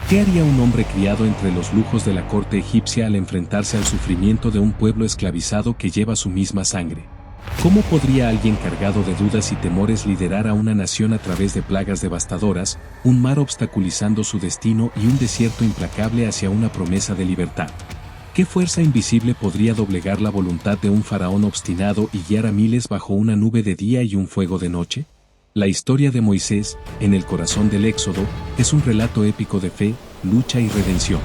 ¿Qué haría un hombre criado entre los lujos de la corte egipcia al enfrentarse al sufrimiento de un pueblo esclavizado que lleva su misma sangre? ¿Cómo podría alguien cargado de dudas y temores liderar a una nación a través de plagas devastadoras, un mar obstaculizando su destino y un desierto implacable hacia una promesa de libertad? ¿Qué fuerza invisible podría doblegar la voluntad de un faraón obstinado y guiar a miles bajo una nube de día y un fuego de noche? La historia de Moisés, en el corazón del Éxodo, es un relato épico de fe, lucha y redención.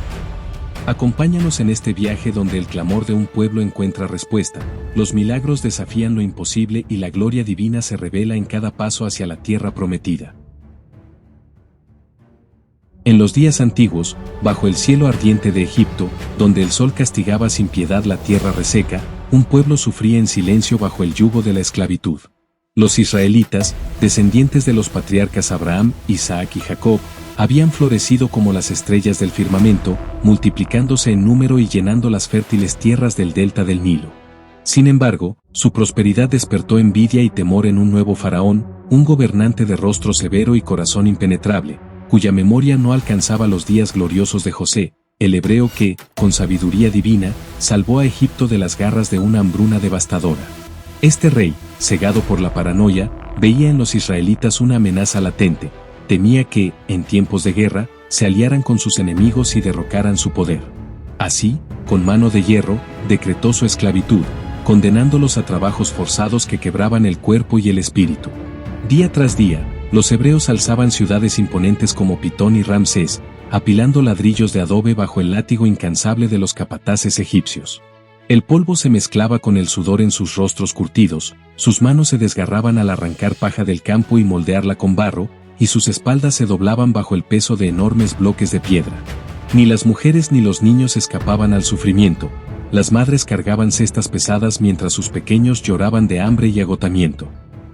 Acompáñanos en este viaje donde el clamor de un pueblo encuentra respuesta, los milagros desafían lo imposible y la gloria divina se revela en cada paso hacia la tierra prometida. En los días antiguos, bajo el cielo ardiente de Egipto, donde el sol castigaba sin piedad la tierra reseca, un pueblo sufría en silencio bajo el yugo de la esclavitud. Los israelitas, descendientes de los patriarcas Abraham, Isaac y Jacob, habían florecido como las estrellas del firmamento, multiplicándose en número y llenando las fértiles tierras del delta del Nilo. Sin embargo, su prosperidad despertó envidia y temor en un nuevo faraón, un gobernante de rostro severo y corazón impenetrable, cuya memoria no alcanzaba los días gloriosos de José, el hebreo que, con sabiduría divina, salvó a Egipto de las garras de una hambruna devastadora. Este rey, cegado por la paranoia, veía en los israelitas una amenaza latente, temía que, en tiempos de guerra, se aliaran con sus enemigos y derrocaran su poder. Así, con mano de hierro, decretó su esclavitud, condenándolos a trabajos forzados que quebraban el cuerpo y el espíritu. Día tras día, los hebreos alzaban ciudades imponentes como Pitón y Ramsés, apilando ladrillos de adobe bajo el látigo incansable de los capataces egipcios. El polvo se mezclaba con el sudor en sus rostros curtidos, sus manos se desgarraban al arrancar paja del campo y moldearla con barro, y sus espaldas se doblaban bajo el peso de enormes bloques de piedra. Ni las mujeres ni los niños escapaban al sufrimiento, las madres cargaban cestas pesadas mientras sus pequeños lloraban de hambre y agotamiento.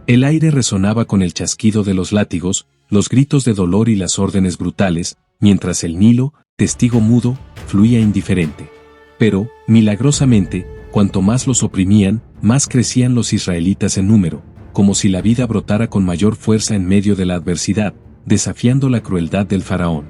El aire resonaba con el chasquido de los látigos, los gritos de dolor y las órdenes brutales, mientras el Nilo, testigo mudo, fluía indiferente. Pero, milagrosamente, cuanto más los oprimían, más crecían los israelitas en número, como si la vida brotara con mayor fuerza en medio de la adversidad, desafiando la crueldad del faraón.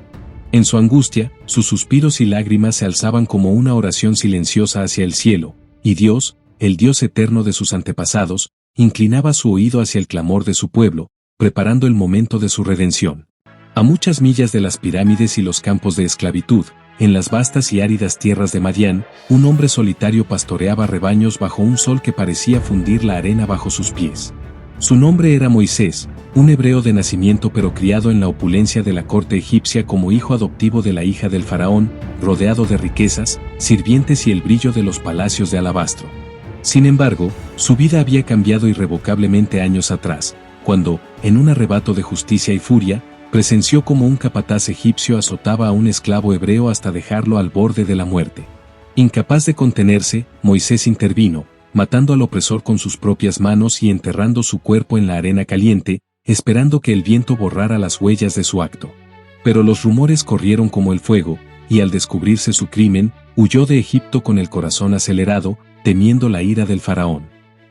En su angustia, sus suspiros y lágrimas se alzaban como una oración silenciosa hacia el cielo, y Dios, el Dios eterno de sus antepasados, inclinaba su oído hacia el clamor de su pueblo, preparando el momento de su redención. A muchas millas de las pirámides y los campos de esclavitud, en las vastas y áridas tierras de Madián, un hombre solitario pastoreaba rebaños bajo un sol que parecía fundir la arena bajo sus pies. Su nombre era Moisés, un hebreo de nacimiento pero criado en la opulencia de la corte egipcia como hijo adoptivo de la hija del faraón, rodeado de riquezas, sirvientes y el brillo de los palacios de alabastro. Sin embargo, su vida había cambiado irrevocablemente años atrás, cuando, en un arrebato de justicia y furia, presenció como un capataz egipcio azotaba a un esclavo hebreo hasta dejarlo al borde de la muerte. Incapaz de contenerse, Moisés intervino, matando al opresor con sus propias manos y enterrando su cuerpo en la arena caliente, esperando que el viento borrara las huellas de su acto. Pero los rumores corrieron como el fuego, y al descubrirse su crimen, huyó de Egipto con el corazón acelerado, temiendo la ira del faraón.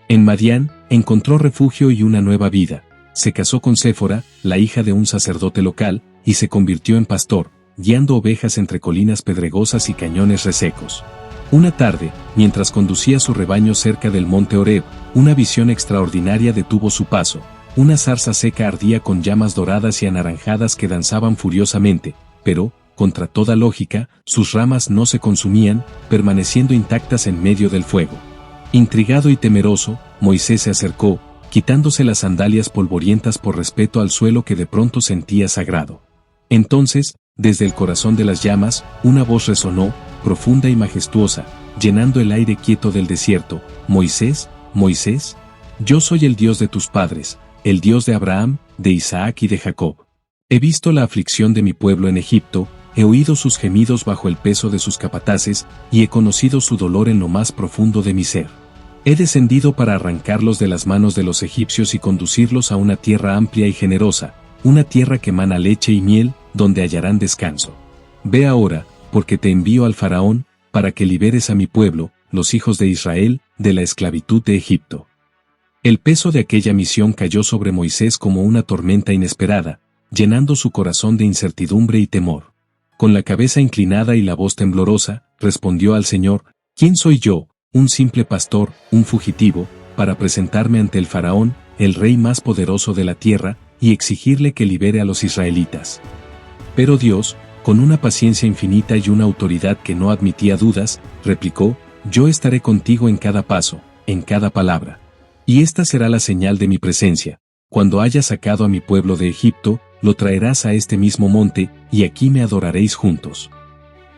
En Madián, encontró refugio y una nueva vida. Se casó con Séfora, la hija de un sacerdote local, y se convirtió en pastor, guiando ovejas entre colinas pedregosas y cañones resecos. Una tarde, mientras conducía su rebaño cerca del monte Horeb, una visión extraordinaria detuvo su paso. Una zarza seca ardía con llamas doradas y anaranjadas que danzaban furiosamente, pero, contra toda lógica, sus ramas no se consumían, permaneciendo intactas en medio del fuego. Intrigado y temeroso, Moisés se acercó, quitándose las sandalias polvorientas por respeto al suelo que de pronto sentía sagrado. Entonces, desde el corazón de las llamas, una voz resonó, profunda y majestuosa, llenando el aire quieto del desierto: Moisés, Moisés, yo soy el Dios de tus padres, el Dios de Abraham, de Isaac y de Jacob. He visto la aflicción de mi pueblo en Egipto, he oído sus gemidos bajo el peso de sus capataces, y he conocido su dolor en lo más profundo de mi ser. He descendido para arrancarlos de las manos de los egipcios y conducirlos a una tierra amplia y generosa, una tierra que mana leche y miel, donde hallarán descanso. Ve ahora, porque te envío al faraón, para que liberes a mi pueblo, los hijos de Israel, de la esclavitud de Egipto. El peso de aquella misión cayó sobre Moisés como una tormenta inesperada, llenando su corazón de incertidumbre y temor. con la cabeza inclinada y la voz temblorosa, respondió al Señor: ¿Quién soy yo, un simple pastor, un fugitivo, para presentarme ante el faraón, el rey más poderoso de la tierra, y exigirle que libere a los israelitas? Pero Dios, con una paciencia infinita y una autoridad que no admitía dudas, replicó: Yo estaré contigo en cada paso, en cada palabra. Y esta será la señal de mi presencia: cuando hayas sacado a mi pueblo de Egipto, lo traerás a este mismo monte, y aquí me adoraréis juntos.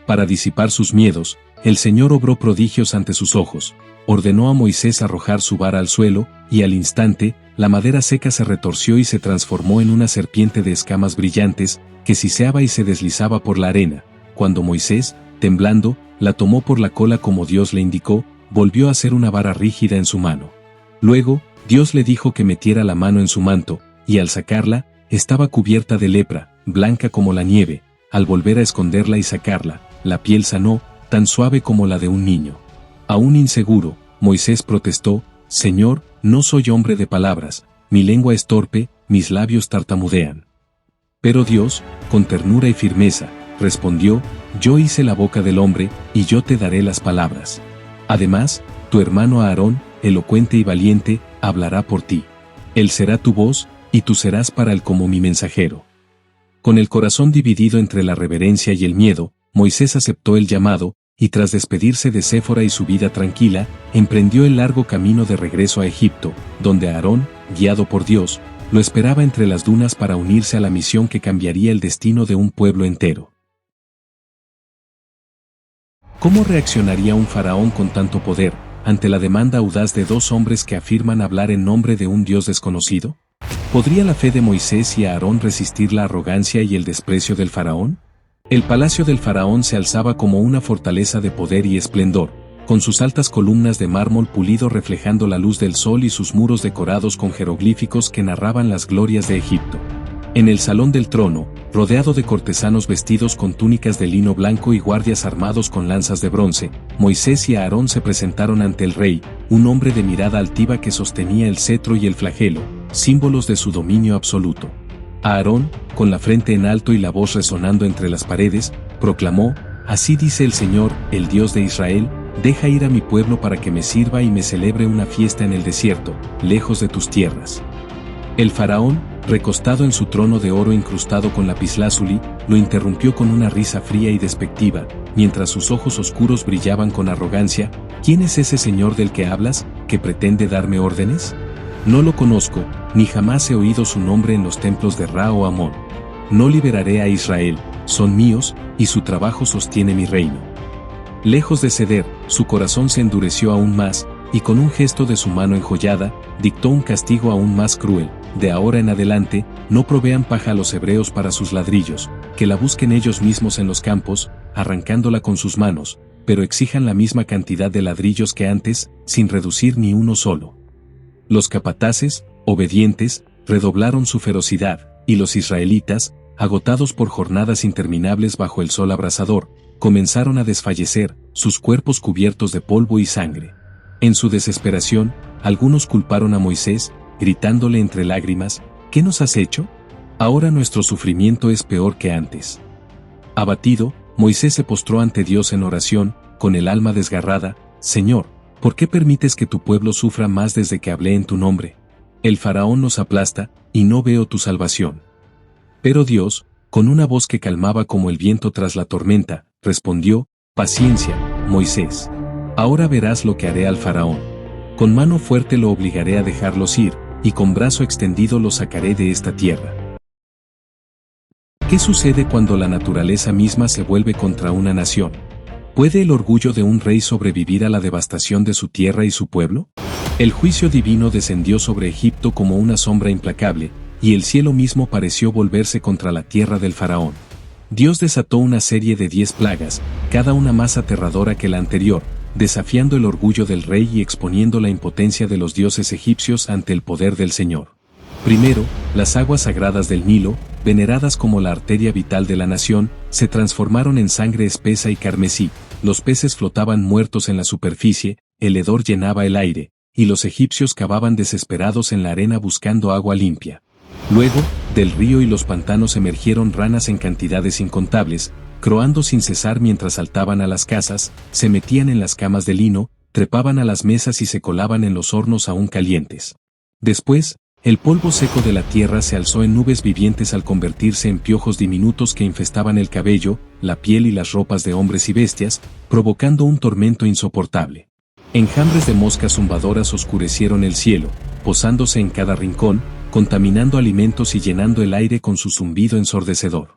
Para disipar sus miedos, el Señor obró prodigios ante sus ojos. Ordenó a Moisés arrojar su vara al suelo, y al instante, la madera seca se retorció y se transformó en una serpiente de escamas brillantes, que siseaba y se deslizaba por la arena. Cuando Moisés, temblando, la tomó por la cola como Dios le indicó, volvió a ser una vara rígida en su mano. Luego, Dios le dijo que metiera la mano en su manto, y al sacarla, estaba cubierta de lepra, blanca como la nieve. Al volver a esconderla y sacarla, la piel sanó, tan suave como la de un niño. Aún inseguro, Moisés protestó: Señor, no soy hombre de palabras, mi lengua es torpe, mis labios tartamudean. Pero Dios, con ternura y firmeza, respondió: Yo hice la boca del hombre, y yo te daré las palabras. Además, tu hermano Aarón, elocuente y valiente, hablará por ti. Él será tu voz, y tú serás para él como mi mensajero. Con el corazón dividido entre la reverencia y el miedo, Moisés aceptó el llamado, y tras despedirse de Séfora y su vida tranquila, emprendió el largo camino de regreso a Egipto, donde Aarón, guiado por Dios, lo esperaba entre las dunas para unirse a la misión que cambiaría el destino de un pueblo entero. ¿Cómo reaccionaría un faraón con tanto poder ante la demanda audaz de dos hombres que afirman hablar en nombre de un Dios desconocido? ¿Podría la fe de Moisés y Aarón resistir la arrogancia y el desprecio del faraón? El palacio del faraón se alzaba como una fortaleza de poder y esplendor, con sus altas columnas de mármol pulido reflejando la luz del sol y sus muros decorados con jeroglíficos que narraban las glorias de Egipto. En el salón del trono, rodeado de cortesanos vestidos con túnicas de lino blanco y guardias armados con lanzas de bronce, Moisés y Aarón se presentaron ante el rey, un hombre de mirada altiva que sostenía el cetro y el flagelo, símbolos de su dominio absoluto. Aarón, con la frente en alto y la voz resonando entre las paredes, proclamó: Así dice el Señor, el Dios de Israel: Deja ir a mi pueblo para que me sirva y me celebre una fiesta en el desierto, lejos de tus tierras. El faraón, recostado en su trono de oro incrustado con lapislázuli, lo interrumpió con una risa fría y despectiva, mientras sus ojos oscuros brillaban con arrogancia: ¿Quién es ese señor del que hablas, que pretende darme órdenes? No lo conozco, ni jamás he oído su nombre en los templos de Ra o Amón. No liberaré a Israel, son míos, y su trabajo sostiene mi reino. Lejos de ceder, su corazón se endureció aún más, y con un gesto de su mano enjollada, dictó un castigo aún más cruel: de ahora en adelante, no provean paja a los hebreos para sus ladrillos, que la busquen ellos mismos en los campos, arrancándola con sus manos, pero exijan la misma cantidad de ladrillos que antes, sin reducir ni uno solo. Los capataces, obedientes, redoblaron su ferocidad, y los israelitas, agotados por jornadas interminables bajo el sol abrasador, comenzaron a desfallecer, sus cuerpos cubiertos de polvo y sangre. En su desesperación, algunos culparon a Moisés, gritándole entre lágrimas: ¿Qué nos has hecho? Ahora nuestro sufrimiento es peor que antes. Abatido, Moisés se postró ante Dios en oración, con el alma desgarrada: Señor, ¿por qué permites que tu pueblo sufra más desde que hablé en tu nombre? El faraón nos aplasta, y no veo tu salvación. Pero Dios, con una voz que calmaba como el viento tras la tormenta, respondió: Paciencia, Moisés. Ahora verás lo que haré al faraón. Con mano fuerte lo obligaré a dejarlos ir, y con brazo extendido los sacaré de esta tierra. ¿Qué sucede cuando la naturaleza misma se vuelve contra una nación? ¿Puede el orgullo de un rey sobrevivir a la devastación de su tierra y su pueblo? El juicio divino descendió sobre Egipto como una sombra implacable, y el cielo mismo pareció volverse contra la tierra del faraón. Dios desató una serie de 10 plagas, cada una más aterradora que la anterior, desafiando el orgullo del rey y exponiendo la impotencia de los dioses egipcios ante el poder del Señor. Primero, las aguas sagradas del Nilo, veneradas como la arteria vital de la nación, se transformaron en sangre espesa y carmesí, los peces flotaban muertos en la superficie, el hedor llenaba el aire, y los egipcios cavaban desesperados en la arena buscando agua limpia. Luego, del río y los pantanos emergieron ranas en cantidades incontables, croando sin cesar mientras saltaban a las casas, se metían en las camas de lino, trepaban a las mesas y se colaban en los hornos aún calientes. Después, el polvo seco de la tierra se alzó en nubes vivientes al convertirse en piojos diminutos que infestaban el cabello, la piel y las ropas de hombres y bestias, provocando un tormento insoportable. Enjambres de moscas zumbadoras oscurecieron el cielo, posándose en cada rincón, contaminando alimentos y llenando el aire con su zumbido ensordecedor.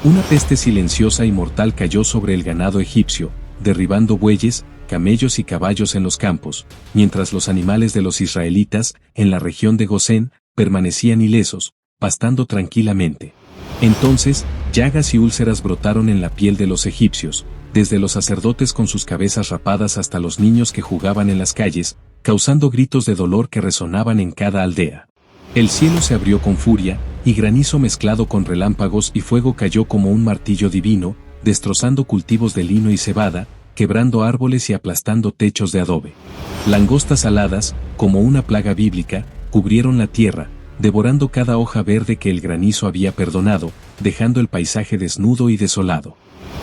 Una peste silenciosa y mortal cayó sobre el ganado egipcio, derribando bueyes, camellos y caballos en los campos, mientras los animales de los israelitas, en la región de Gosén, permanecían ilesos, pastando tranquilamente. Entonces, llagas y úlceras brotaron en la piel de los egipcios, desde los sacerdotes con sus cabezas rapadas hasta los niños que jugaban en las calles, causando gritos de dolor que resonaban en cada aldea. El cielo se abrió con furia, y granizo mezclado con relámpagos y fuego cayó como un martillo divino, destrozando cultivos de lino y cebada, quebrando árboles y aplastando techos de adobe. Langostas aladas, como una plaga bíblica, cubrieron la tierra, devorando cada hoja verde que el granizo había perdonado, dejando el paisaje desnudo y desolado.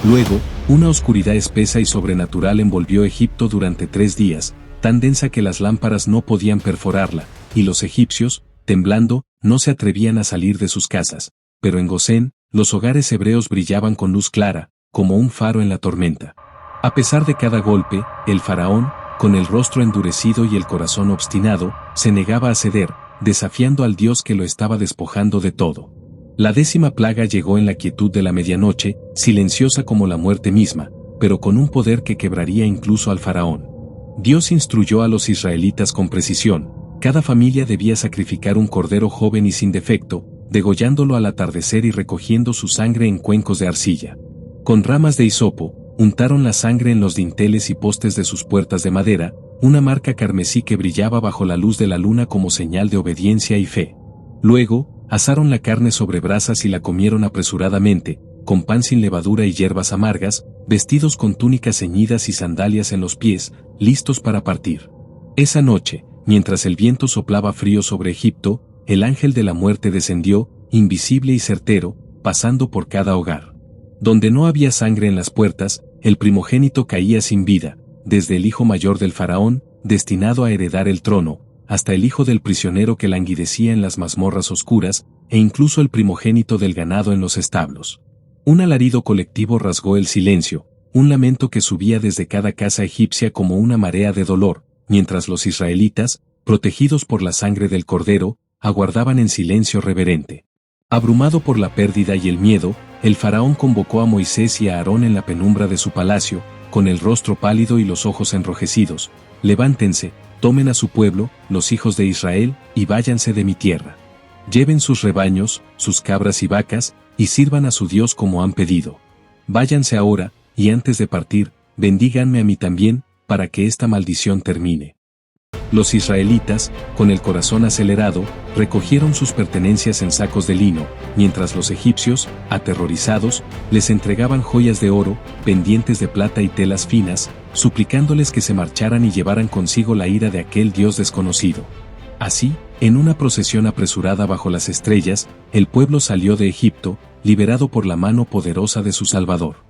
Luego, una oscuridad espesa y sobrenatural envolvió Egipto durante 3 días, tan densa que las lámparas no podían perforarla, y los egipcios, temblando, no se atrevían a salir de sus casas, pero en Gosén, los hogares hebreos brillaban con luz clara, como un faro en la tormenta. A pesar de cada golpe, el faraón, con el rostro endurecido y el corazón obstinado, se negaba a ceder, desafiando al Dios que lo estaba despojando de todo. La 10ª plaga llegó en la quietud de la medianoche, silenciosa como la muerte misma, pero con un poder que quebraría incluso al faraón. Dios instruyó a los israelitas con precisión: cada familia debía sacrificar un cordero joven y sin defecto, degollándolo al atardecer y recogiendo su sangre en cuencos de arcilla. Con ramas de hisopo, untaron la sangre en los dinteles y postes de sus puertas de madera, una marca carmesí que brillaba bajo la luz de la luna como señal de obediencia y fe. Luego, asaron la carne sobre brasas y la comieron apresuradamente, con pan sin levadura y hierbas amargas, vestidos con túnicas ceñidas y sandalias en los pies, listos para partir. Esa noche, mientras el viento soplaba frío sobre Egipto, el ángel de la muerte descendió, invisible y certero, pasando por cada hogar. Donde no había sangre en las puertas, el primogénito caía sin vida, desde el hijo mayor del faraón, destinado a heredar el trono, hasta el hijo del prisionero que languidecía en las mazmorras oscuras, e incluso el primogénito del ganado en los establos. Un alarido colectivo rasgó el silencio, un lamento que subía desde cada casa egipcia como una marea de dolor, mientras los israelitas, protegidos por la sangre del cordero, aguardaban en silencio reverente. Abrumado por la pérdida y el miedo, el faraón convocó a Moisés y a Aarón en la penumbra de su palacio, con el rostro pálido y los ojos enrojecidos: levántense, tomen a su pueblo, los hijos de Israel, y váyanse de mi tierra. Lleven sus rebaños, sus cabras y vacas, y sirvan a su Dios como han pedido. Váyanse ahora, y antes de partir, bendíganme a mí también, para que esta maldición termine. Los israelitas, con el corazón acelerado, recogieron sus pertenencias en sacos de lino, mientras los egipcios, aterrorizados, les entregaban joyas de oro, pendientes de plata y telas finas, suplicándoles que se marcharan y llevaran consigo la ira de aquel Dios desconocido. Así, en una procesión apresurada bajo las estrellas, el pueblo salió de Egipto, liberado por la mano poderosa de su Salvador.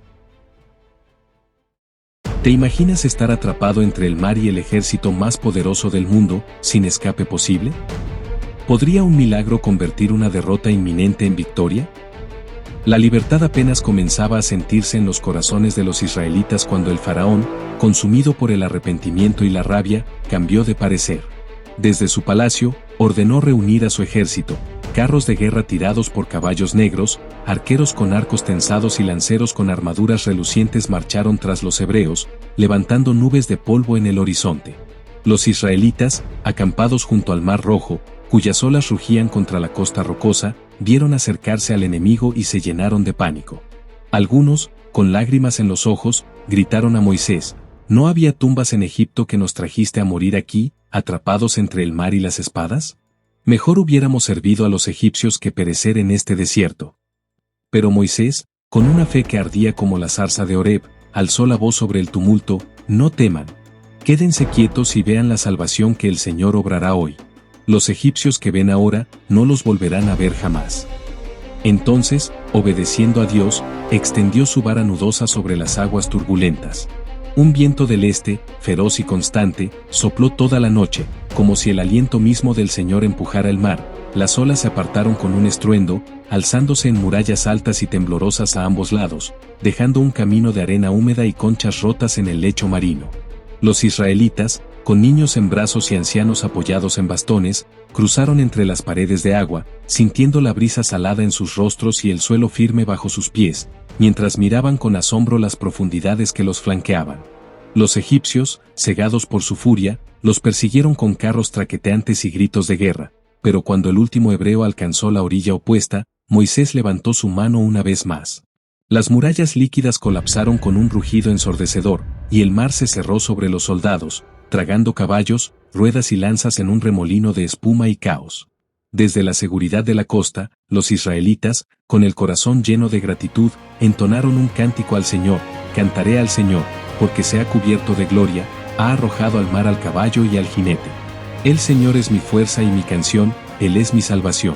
¿Te imaginas estar atrapado entre el mar y el ejército más poderoso del mundo, sin escape posible? ¿Podría un milagro convertir una derrota inminente en victoria? La libertad apenas comenzaba a sentirse en los corazones de los israelitas cuando el faraón, consumido por el arrepentimiento y la rabia, cambió de parecer. Desde su palacio, ordenó reunir a su ejército, carros de guerra tirados por caballos negros, arqueros con arcos tensados y lanceros con armaduras relucientes marcharon tras los hebreos, levantando nubes de polvo en el horizonte. Los israelitas, acampados junto al Mar Rojo, cuyas olas rugían contra la costa rocosa, vieron acercarse al enemigo y se llenaron de pánico. Algunos, con lágrimas en los ojos, gritaron a Moisés: ¿no había tumbas en Egipto que nos trajiste a morir aquí, atrapados entre el mar y las espadas? Mejor hubiéramos servido a los egipcios que perecer en este desierto. Pero Moisés, con una fe que ardía como la zarza de Horeb, alzó la voz sobre el tumulto: no teman. Quédense quietos y vean la salvación que el Señor obrará hoy. Los egipcios que ven ahora, no los volverán a ver jamás. Entonces, obedeciendo a Dios, extendió su vara nudosa sobre las aguas turbulentas. Un viento del este, feroz y constante, sopló toda la noche, como si el aliento mismo del Señor empujara el mar. Las olas se apartaron con un estruendo, alzándose en murallas altas y temblorosas a ambos lados, dejando un camino de arena húmeda y conchas rotas en el lecho marino. Los israelitas, con niños en brazos y ancianos apoyados en bastones, cruzaron entre las paredes de agua, sintiendo la brisa salada en sus rostros y el suelo firme bajo sus pies, mientras miraban con asombro las profundidades que los flanqueaban. Los egipcios, cegados por su furia, los persiguieron con carros traqueteantes y gritos de guerra, pero cuando el último hebreo alcanzó la orilla opuesta, Moisés levantó su mano una vez más. Las murallas líquidas colapsaron con un rugido ensordecedor, y el mar se cerró sobre los soldados, tragando caballos, ruedas y lanzas en un remolino de espuma y caos. Desde la seguridad de la costa, los israelitas, con el corazón lleno de gratitud, entonaron un cántico al Señor: cantaré al Señor, porque se ha cubierto de gloria, ha arrojado al mar al caballo y al jinete. El Señor es mi fuerza y mi canción, Él es mi salvación.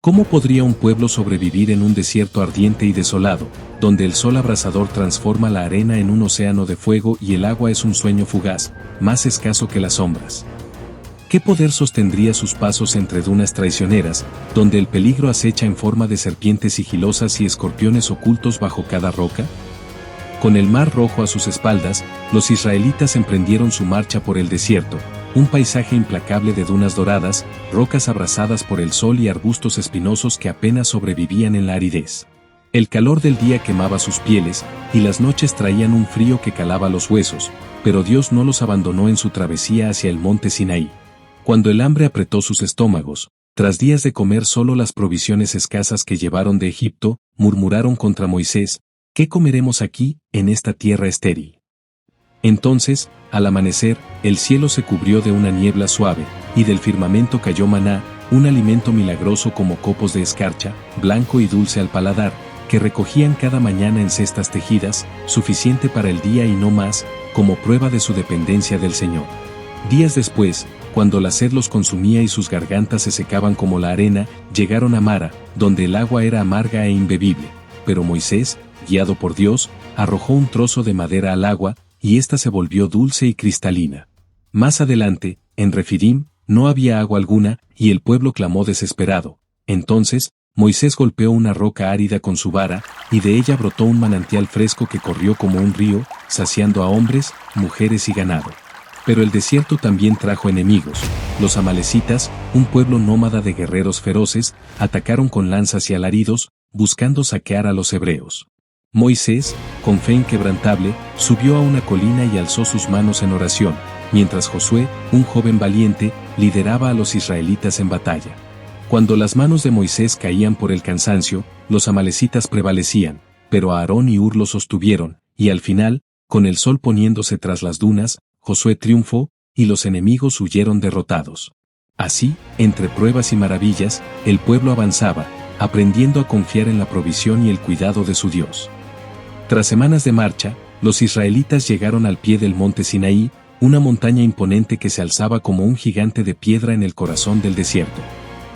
¿Cómo podría un pueblo sobrevivir en un desierto ardiente y desolado, donde el sol abrasador transforma la arena en un océano de fuego y el agua es un sueño fugaz, más escaso que las sombras? ¿Qué poder sostendría sus pasos entre dunas traicioneras, donde el peligro acecha en forma de serpientes sigilosas y escorpiones ocultos bajo cada roca? Con el Mar Rojo a sus espaldas, los israelitas emprendieron su marcha por el desierto, un paisaje implacable de dunas doradas, rocas abrasadas por el sol y arbustos espinosos que apenas sobrevivían en la aridez. El calor del día quemaba sus pieles, y las noches traían un frío que calaba los huesos, pero Dios no los abandonó en su travesía hacia el monte Sinaí. Cuando el hambre apretó sus estómagos, tras días de comer solo las provisiones escasas que llevaron de Egipto, murmuraron contra Moisés: ¿qué comeremos aquí, en esta tierra estéril? Entonces, al amanecer, el cielo se cubrió de una niebla suave, y del firmamento cayó maná, un alimento milagroso como copos de escarcha, blanco y dulce al paladar, que recogían cada mañana en cestas tejidas, suficiente para el día y no más, como prueba de su dependencia del Señor. Días después, cuando la sed los consumía y sus gargantas se secaban como la arena, llegaron a Mara, donde el agua era amarga e imbebible, pero Moisés, guiado por Dios, arrojó un trozo de madera al agua, y ésta se volvió dulce y cristalina. Más adelante, en Refidim, no había agua alguna, y el pueblo clamó desesperado. Entonces, Moisés golpeó una roca árida con su vara, y de ella brotó un manantial fresco que corrió como un río, saciando a hombres, mujeres y ganado. Pero el desierto también trajo enemigos. Los amalecitas, un pueblo nómada de guerreros feroces, atacaron con lanzas y alaridos, buscando saquear a los hebreos. Moisés, con fe inquebrantable, subió a una colina y alzó sus manos en oración, mientras Josué, un joven valiente, lideraba a los israelitas en batalla. Cuando las manos de Moisés caían por el cansancio, los amalecitas prevalecían, pero Aarón y Hur los sostuvieron, y al final, con el sol poniéndose tras las dunas, Josué triunfó, y los enemigos huyeron derrotados. Así, entre pruebas y maravillas, el pueblo avanzaba, aprendiendo a confiar en la provisión y el cuidado de su Dios. Tras semanas de marcha, los israelitas llegaron al pie del monte Sinaí, una montaña imponente que se alzaba como un gigante de piedra en el corazón del desierto.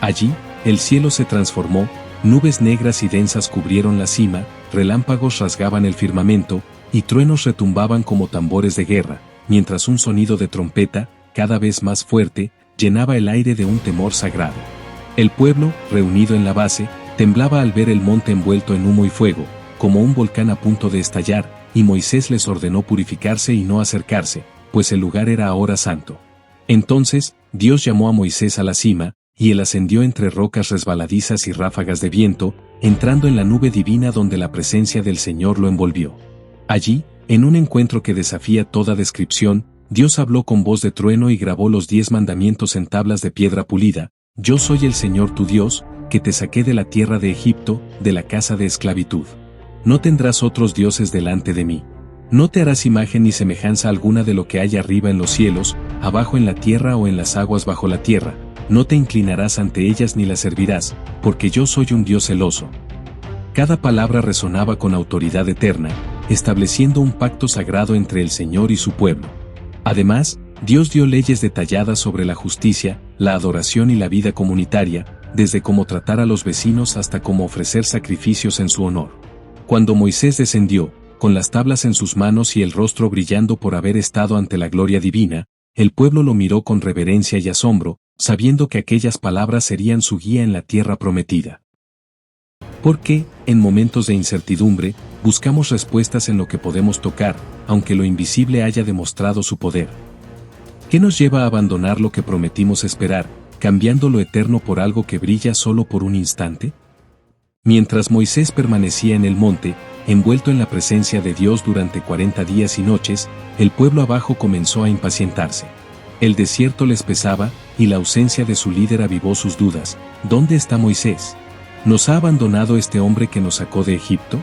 Allí, el cielo se transformó, nubes negras y densas cubrieron la cima, relámpagos rasgaban el firmamento, y truenos retumbaban como tambores de guerra, mientras un sonido de trompeta, cada vez más fuerte, llenaba el aire de un temor sagrado. El pueblo, reunido en la base, temblaba al ver el monte envuelto en humo y fuego, como un volcán a punto de estallar, y Moisés les ordenó purificarse y no acercarse, pues el lugar era ahora santo. Entonces, Dios llamó a Moisés a la cima, y él ascendió entre rocas resbaladizas y ráfagas de viento, entrando en la nube divina donde la presencia del Señor lo envolvió. Allí, en un encuentro que desafía toda descripción, Dios habló con voz de trueno y grabó los 10 mandamientos en tablas de piedra pulida: Yo soy el Señor tu Dios, que te saqué de la tierra de Egipto, de la casa de esclavitud. No tendrás otros dioses delante de mí. No te harás imagen ni semejanza alguna de lo que hay arriba en los cielos, abajo en la tierra o en las aguas bajo la tierra. No te inclinarás ante ellas ni las servirás, porque yo soy un Dios celoso. Cada palabra resonaba con autoridad eterna, estableciendo un pacto sagrado entre el Señor y su pueblo. Además, Dios dio leyes detalladas sobre la justicia, la adoración y la vida comunitaria, desde cómo tratar a los vecinos hasta cómo ofrecer sacrificios en su honor. Cuando Moisés descendió, con las tablas en sus manos y el rostro brillando por haber estado ante la gloria divina, el pueblo lo miró con reverencia y asombro, sabiendo que aquellas palabras serían su guía en la tierra prometida. Porque, en momentos de incertidumbre, buscamos respuestas en lo que podemos tocar, aunque lo invisible haya demostrado su poder. ¿Qué nos lleva a abandonar lo que prometimos esperar, cambiando lo eterno por algo que brilla solo por un instante? Mientras Moisés permanecía en el monte, envuelto en la presencia de Dios durante 40 días y noches, el pueblo abajo comenzó a impacientarse. El desierto les pesaba, y la ausencia de su líder avivó sus dudas. ¿Dónde está Moisés? ¿Nos ha abandonado este hombre que nos sacó de Egipto?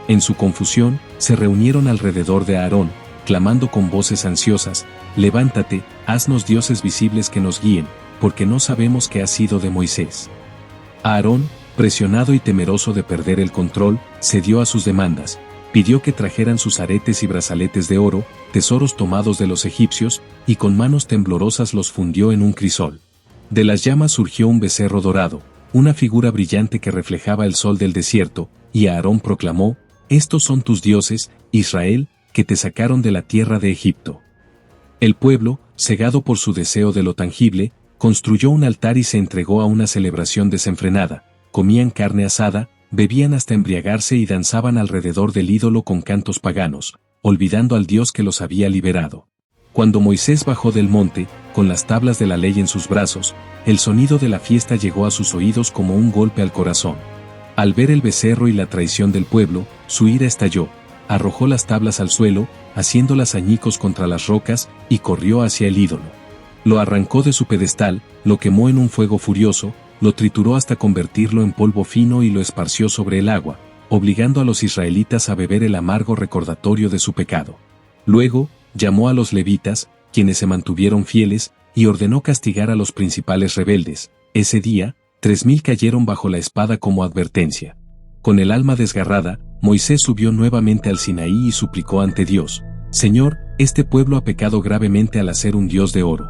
En su confusión, se reunieron alrededor de Aarón, clamando con voces ansiosas: «Levántate, haznos dioses visibles que nos guíen, porque no sabemos qué ha sido de Moisés». Aarón, presionado y temeroso de perder el control, cedió a sus demandas, pidió que trajeran sus aretes y brazaletes de oro, tesoros tomados de los egipcios, y con manos temblorosas los fundió en un crisol. De las llamas surgió un becerro dorado, una figura brillante que reflejaba el sol del desierto, y Aarón proclamó: «Estos son tus dioses, Israel, que te sacaron de la tierra de Egipto». El pueblo, cegado por su deseo de lo tangible, construyó un altar y se entregó a una celebración desenfrenada. Comían carne asada, bebían hasta embriagarse y danzaban alrededor del ídolo con cantos paganos, olvidando al Dios que los había liberado. Cuando Moisés bajó del monte, con las tablas de la ley en sus brazos, el sonido de la fiesta llegó a sus oídos como un golpe al corazón. Al ver el becerro y la traición del pueblo, su ira estalló, arrojó las tablas al suelo, haciéndolas añicos contra las rocas, y corrió hacia el ídolo. Lo arrancó de su pedestal, lo quemó en un fuego furioso, lo trituró hasta convertirlo en polvo fino y lo esparció sobre el agua, obligando a los israelitas a beber el amargo recordatorio de su pecado. Luego, llamó a los levitas, quienes se mantuvieron fieles, y ordenó castigar a los principales rebeldes. Ese día, 3000 cayeron bajo la espada como advertencia. Con el alma desgarrada, Moisés subió nuevamente al Sinaí y suplicó ante Dios: «Señor, este pueblo ha pecado gravemente al hacer un Dios de oro.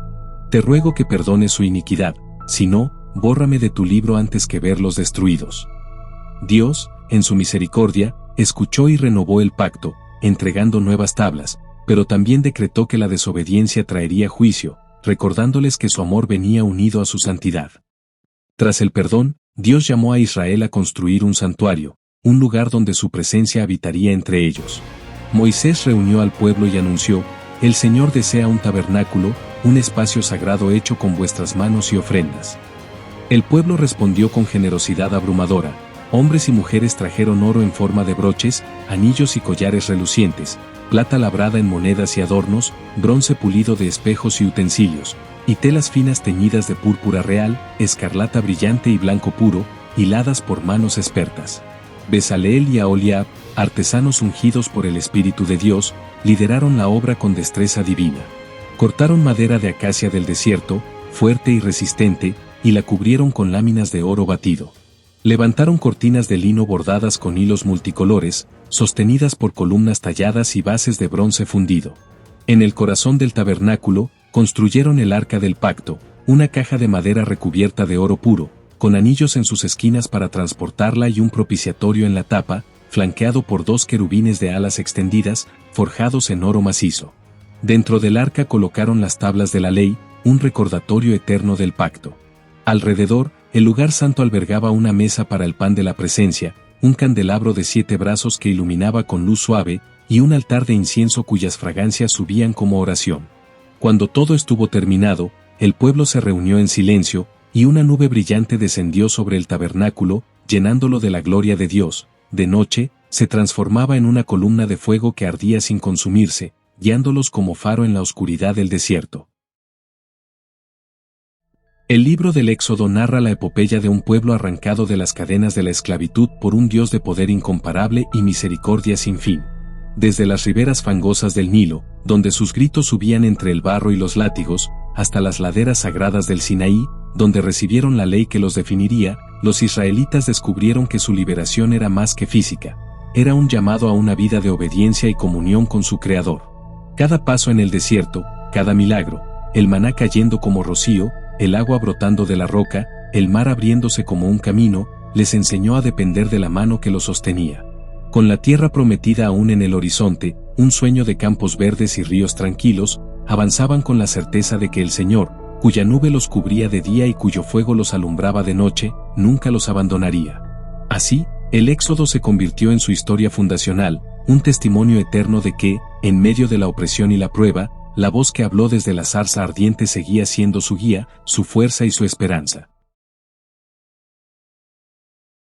Te ruego que perdones su iniquidad, si no, bórrame de tu libro antes que verlos destruidos». Dios, en su misericordia, escuchó y renovó el pacto, entregando nuevas tablas, pero también decretó que la desobediencia traería juicio, recordándoles que su amor venía unido a su santidad. Tras el perdón, Dios llamó a Israel a construir un santuario, un lugar donde su presencia habitaría entre ellos. Moisés reunió al pueblo y anunció: «El Señor desea un tabernáculo, un espacio sagrado hecho con vuestras manos y ofrendas». El pueblo respondió con generosidad abrumadora. Hombres y mujeres trajeron oro en forma de broches, anillos y collares relucientes, plata labrada en monedas y adornos, bronce pulido de espejos y utensilios, y telas finas teñidas de púrpura real, escarlata brillante y blanco puro, hiladas por manos expertas. Bezaleel y Aholiab, artesanos ungidos por el Espíritu de Dios, lideraron la obra con destreza divina. Cortaron madera de acacia del desierto, fuerte y resistente, y la cubrieron con láminas de oro batido. Levantaron cortinas de lino bordadas con hilos multicolores, sostenidas por columnas talladas y bases de bronce fundido. En el corazón del tabernáculo, construyeron el arca del pacto, una caja de madera recubierta de oro puro, con anillos en sus esquinas para transportarla y un propiciatorio en la tapa, flanqueado por 2 querubines de alas extendidas, forjados en oro macizo. Dentro del arca colocaron las tablas de la ley, un recordatorio eterno del pacto. Alrededor, el lugar santo albergaba una mesa para el pan de la presencia, un candelabro de 7 brazos que iluminaba con luz suave, y un altar de incienso cuyas fragancias subían como oración. Cuando todo estuvo terminado, el pueblo se reunió en silencio, y una nube brillante descendió sobre el tabernáculo, llenándolo de la gloria de Dios. De noche, se transformaba en una columna de fuego que ardía sin consumirse, guiándolos como faro en la oscuridad del desierto. El libro del Éxodo narra la epopeya de un pueblo arrancado de las cadenas de la esclavitud por un Dios de poder incomparable y misericordia sin fin. Desde las riberas fangosas del Nilo, donde sus gritos subían entre el barro y los látigos, hasta las laderas sagradas del Sinaí, donde recibieron la ley que los definiría, los israelitas descubrieron que su liberación era más que física. Era un llamado a una vida de obediencia y comunión con su Creador. Cada paso en el desierto, cada milagro, el maná cayendo como rocío, el agua brotando de la roca, el mar abriéndose como un camino, les enseñó a depender de la mano que lo sostenía. Con la tierra prometida aún en el horizonte, un sueño de campos verdes y ríos tranquilos, avanzaban con la certeza de que el Señor, cuya nube los cubría de día y cuyo fuego los alumbraba de noche, nunca los abandonaría. Así, el Éxodo se convirtió en su historia fundacional, un testimonio eterno de que, en medio de la opresión y la prueba, la voz que habló desde la zarza ardiente seguía siendo su guía, su fuerza y su esperanza.